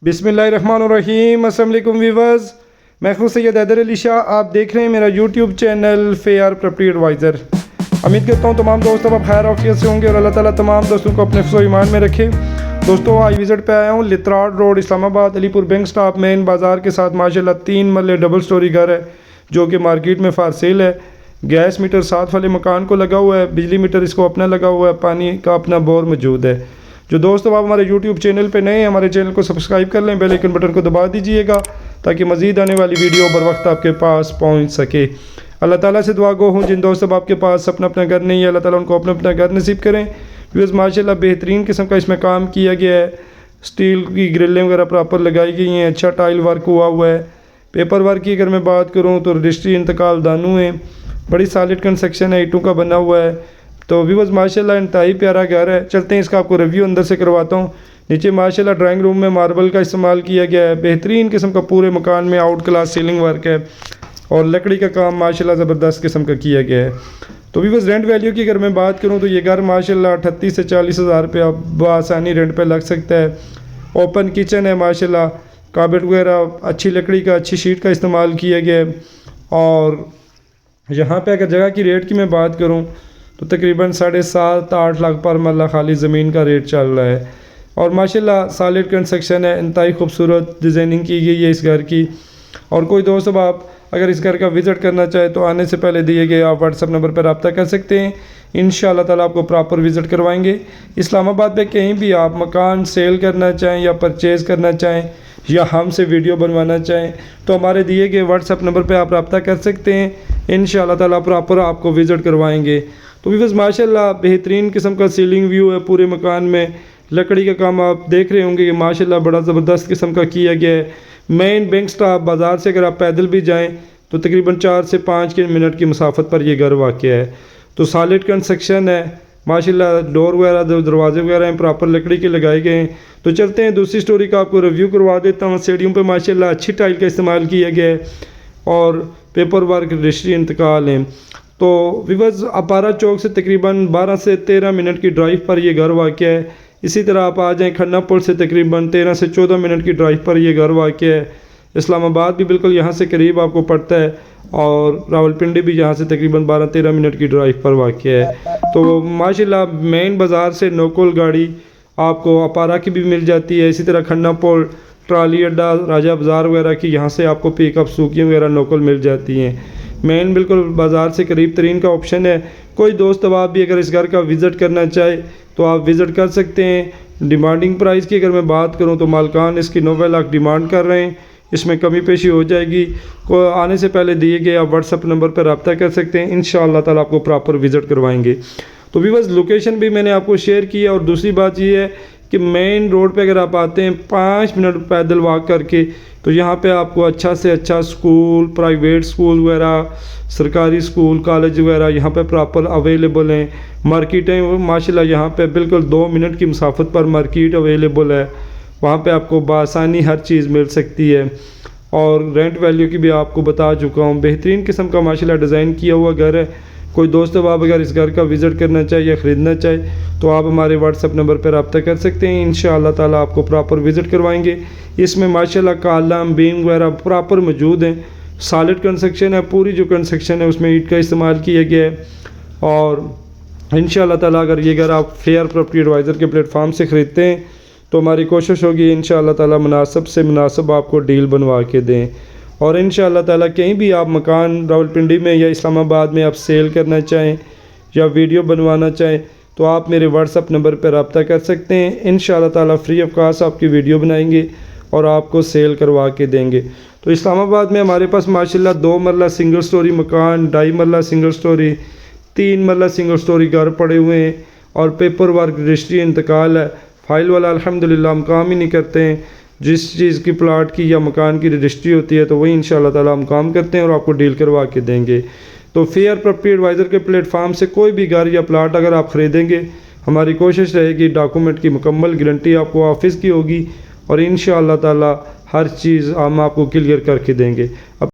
बिस्मिल्लाहिर्रहमानिर्रहीम। अस्सलाम वालेकुम व्यूअर्स, मैं खुद सैयद हैदर अली शाह, आप देख रहे हैं मेरा YouTube channel Fair Property Advisor. उम्मीद करता हूँ तमाम दोस्त अब खैर ऑफियत से होंगे और अल्लाह ताला तमाम दोस्तों को अपने हिफ्ज़ व ईमान में रखे। दोस्तों आज विज़िट पे आया हूँ लित्राड road Islamabad Alipur bank stop main बाज़ार के साथ माशाल्लाह 3 मरले डबल स्टोरी घर है जो कि मार्केट में फार सेल है। गैस मीटर साथ वाले मकान को लगा हुआ है, बिजली मीटर इसको अपना लगा हुआ है, पानी का अपना बोर मौजूद है। जो दोस्तों आप हमारे YouTube चैनल पे नए हैं हमारे चैनल को सब्सक्राइब कर लें, बेल आइकन बटन को दबा दीजिएगा ताकि मज़ीद आने वाली वीडियो बर वक्त आपके पास पहुंच सके। अल्लाह ताला से दुआ गो हूँ जिन दोस्तों आपके पास अपना अपना घर नहीं है अल्लाह ताला उनको अपना अपना घर नसीब करें। व्यूअर्स माशाल्लाह बेहतरीन किस्म का इसमें काम किया गया है, स्टील की ग्रिलें वगैरह प्रॉपर लगाई गई हैं, अच्छा टाइल वर्क हुआ हुआ है। पेपर वर्क की अगर मैं बात करूँ तो रजिस्ट्री इंतकाल दानू है, बड़ी सॉलिड कंस्ट्रक्शन है, ईंटों का बना हुआ है। तो व्यूअर्स माशाल्लाह इंतहाई प्यारा घर है। चलते हैं इसका आपको रिव्यू अंदर से करवाता हूँ। नीचे माशाल्लाह ड्राइंग रूम में मार्बल का इस्तेमाल किया गया है, बेहतरीन किस्म का पूरे मकान में आउट क्लास सीलिंग वर्क है और लकड़ी का काम माशाल्लाह ज़बरदस्त किस्म का किया गया है। तो व्यूअर्स रेंट वैल्यू की अगर मैं बात करूँ तो ये घर माशाल्लाह 38 से 40 हज़ार रुपये बआसानी रेंट पे लग सकता है। ओपन किचन है माशाल्लाह, कार्पेट वगैरह अच्छी लकड़ी का अच्छी शीट का इस्तेमाल किया गया है। और यहाँ पे अगर जगह की रेट की मैं बात करूँ तो तकरीबन 7.5-8 लाख पर मरला खाली ज़मीन का रेट चल रहा है। और माशाल्लाह सॉलिड कंस्ट्रक्शन है, इंतहाई खूबसूरत डिज़ाइनिंग की गई है इस घर की। और कोई दोस्त अब आप अगर इस घर का विज़िट करना चाहे तो आने से पहले दिए गए आप व्हाट्सअप नंबर पर रब्ता कर सकते हैं। इंशाअल्लाह ताला आपको प्रॉपर विज़िट करवाएंगे। इस्लामाबाद में कहीं भी आप मकान सेल करना चाहें या परचेज़ करना चाहें या हमसे वीडियो बनवाना चाहें तो हमारे दिए गए व्हाट्सअप नंबर पे आप रब्ता कर सकते हैं। इंशाअल्लाह ताला प्रॉपर आपको विज़िट करवाएंगे। तो व्यूअर्स माशाल्लाह बेहतरीन किस्म का सीलिंग व्यू है पूरे मकान में। लकड़ी का काम आप देख रहे होंगे कि माशाल्लाह बड़ा ज़बरदस्त किस्म का किया गया है। मेन बैंक स्टॉप बाज़ार से अगर आप पैदल भी जाएं तो तकरीबन 4 से 5 मिनट की मसाफत पर ये घर वाक़ है। तो सॉलिड कंस्ट्रक्शन है माशाल्लाह, डोर वगैरह दरवाजे वगैरह हैं प्रॉपर लकड़ी के लगाए गए हैं। तो चलते हैं दूसरी स्टोरी का आपको रिव्यू करवा देता हूँ। सीढ़ियों पे माशाल्लाह अच्छी टाइल का इस्तेमाल किया गया है और पेपर वर्क रजिस्ट्री इंतकाल है। तो व्यूअर्स अपारा चौक से तकरीबन 12 से 13 मिनट की ड्राइव पर ये घर वाक़ है। इसी तरह आप आ जाएँ खन्ना पुल से तकरीबन 13 से 14 मिनट की ड्राइव पर ये घर वाक़ है। इस्लामाबाद भी बिल्कुल यहाँ से करीब आपको पड़ता है और रावलपिंडी भी यहाँ से तकरीबन 12-13 मिनट की ड्राइव पर वाक़ है। तो माशाल्लाह मेन बाज़ार से नोकोल गाड़ी आपको अपारा की भी मिल जाती है। इसी तरह खन्ना पुल, ट्राली अड्डा, राजा बाज़ार वगैरह की यहाँ से आपको पिकअप सूकियाँ वगैरह नोकोल मिल जाती हैं। मेन बिल्कुल बाज़ार से करीब तरीन का ऑप्शन है। कोई दोस्त अब आप भी अगर इस घर का विज़िट करना चाहे तो आप विज़िट कर सकते हैं। डिमांडिंग प्राइस की अगर मैं बात करूं तो मालकान इसकी 90 लाख डिमांड कर रहे हैं, इसमें कमी पेशी हो जाएगी। को आने से पहले दिए गए आप व्हाट्सअप नंबर पर रब्ता कर सकते हैं। इंशाअल्लाह ताला आपको प्रॉपर विज़िट करवाएंगे। तो व्यूअर्स लोकेशन भी मैंने आपको शेयर की है। और दूसरी बात ये है कि मेन रोड पे अगर आप आते हैं 5 मिनट पैदल वॉक करके तो यहाँ पे आपको अच्छा से अच्छा स्कूल, प्राइवेट स्कूल वगैरह, सरकारी स्कूल, कॉलेज वगैरह यहाँ पे प्रॉपर अवेलेबल हैं। मार्केटें माशाल्लाह यहाँ पे बिल्कुल 2 मिनट की मुसाफत पर मार्केट अवेलेबल है, वहाँ पे आपको बआसानी हर चीज़ मिल सकती है। और रेंट वैल्यू की भी आपको बता चुका हूँ। बेहतरीन किस्म का माशाल्लाह डिज़ाइन किया हुआ घर है। कोई दोस्त अब आप अगर इस घर का विज़िट करना चाहे या ख़रीदना चाहे तो आप हमारे व्हाट्सअप नंबर पर रब्ता कर सकते हैं। इंशाअल्लाह ताला आपको प्रॉपर विज़िट करवाएंगे। इसमें माशाल्लाह कॉलम बीम वगैरह प्रॉपर मौजूद हैं। सॉलिड कंस्ट्रक्शन है, पूरी जो कंस्ट्रक्शन है उसमें ईंट का इस्तेमाल किया गया है। और इंशाअल्लाह ताला अगर ये घर आप फेयर प्रॉपर्टी एडवाइज़र के प्लेटफॉर्म से ख़रीदते हैं तो हमारी कोशिश होगी इंशाअल्लाह ताला मुनासिब से मुनासिब आपको डील बनवा के दें। और इंशाअल्लाह ताला कहीं भी आप मकान रावलपिंडी में या इस्लामाबाद में आप सेल करना चाहें या वीडियो बनवाना चाहें तो आप मेरे व्हाट्सअप नंबर पर रब्ता कर सकते हैं। इंशाअल्लाह ताला फ्री ऑफ कॉस्ट आपकी वीडियो बनाएंगे और आपको सेल करवा के देंगे। तो इस्लामाबाद में हमारे पास माशाल्लाह 2 मरला सिंगल स्टोरी मकान, 2.5 मरला सिंगल स्टोरी, 3 मरला सिंगल स्टोरी घर पड़े हुए हैं और पेपर वर्क रजिस्ट्री इंतकाल है। फ़ाइल वाला अल्हम्दुलिल्लाह हम काम ही नहीं करते हैं। जिस चीज़ की प्लाट की या मकान की रजिस्ट्री होती है तो वही इंशाअल्लाह ताला हम काम करते हैं और आपको डील करवा के देंगे। तो फेयर प्रॉपर्टी एडवाइज़र के प्लेटफॉर्म से कोई भी घर या प्लाट अगर आप ख़रीदेंगे हमारी कोशिश रहेगी डॉक्यूमेंट की मुकम्मल गारंटी आपको ऑफिस की होगी और इंशाअल्लाह ताला हर चीज़ हम आपको क्लियर करके देंगे।